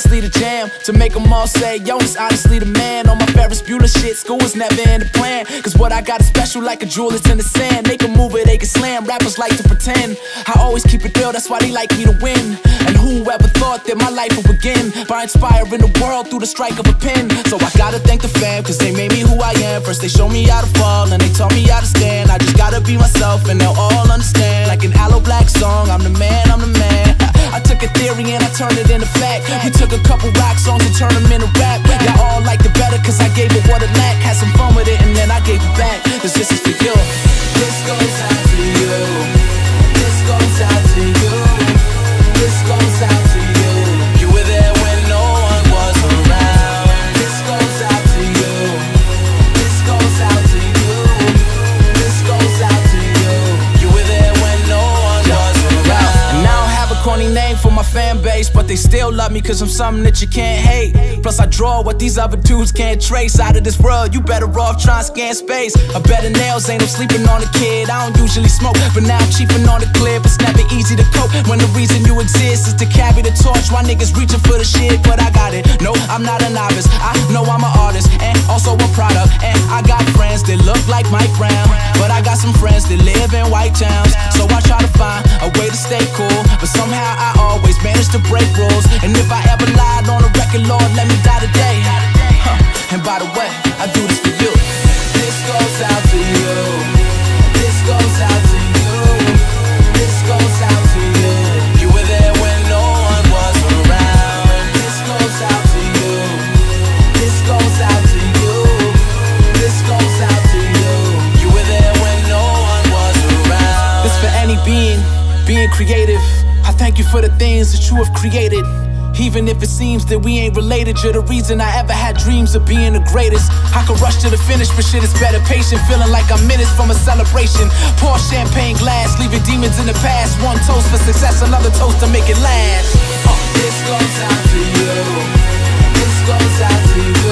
honestly the jam, to make them all say, yo, he's honestly the man. On my Ferris Bueller shit, school was never in the plan. Cause what I got is special like a jewel is in the sand. They can move it, they can slam, rappers like to pretend. I always keep it real, that's why they like me to win. And whoever thought that my life would begin by inspiring the world through the strike of a pen. So I gotta thank the fam, cause they made me who I am. First they showed me how to fall, and they taught me how to stand. I just gotta be myself and they'll all understand. Like an Aloe Black song, I'm the man, I'm the man. I took a theory and I turned it into fact. We took a couple rock songs and turned them into rap. Y'all all liked it better cause I gave it what it lacked. Had some fun with it and then I gave it back. Cause this is for you. This goes out to you. This goes out to you. This goes out to you. You were there when no one was around. This goes out to you. This goes out to you. This goes out to you. You were there when no one was around. And I don't have a corny name for my fan base, but they still love me cause I'm something that you can't hate. Plus I draw what these other dudes can't trace. Out of this world, you better off trying to scan space. A better nails, ain't no sleeping on a kid. I don't usually smoke, but now I'm cheaping on the clip. It's never easy to cope when the reason you exist is to carry the torch while niggas reaching for the shit. But I got it, no, I'm not a novice. I know I'm an artist, and also a product. And I got friends that look like Mike Brown, but I got some friends that live in white towns. So I try to find a way to stay cool, but somehow I always manage to break rules. And if I ever lied on a record, Lord, let me die today. And by the way, I do this for you. This goes out to you. This goes out to you. This goes out to you. You were there when no one was around. This goes out to you. This goes out to you. This goes out to you. You were there when no one was around. This for any being creative. I thank you for the things that you have created. Even if it seems that we ain't related, you're the reason I ever had dreams of being the greatest. I could rush to the finish, but shit is better patient. Feeling like I'm minutes from a celebration. Pour champagne glass, leaving demons in the past. One toast for success, another toast to make it last. This goes out to you. This goes out to you.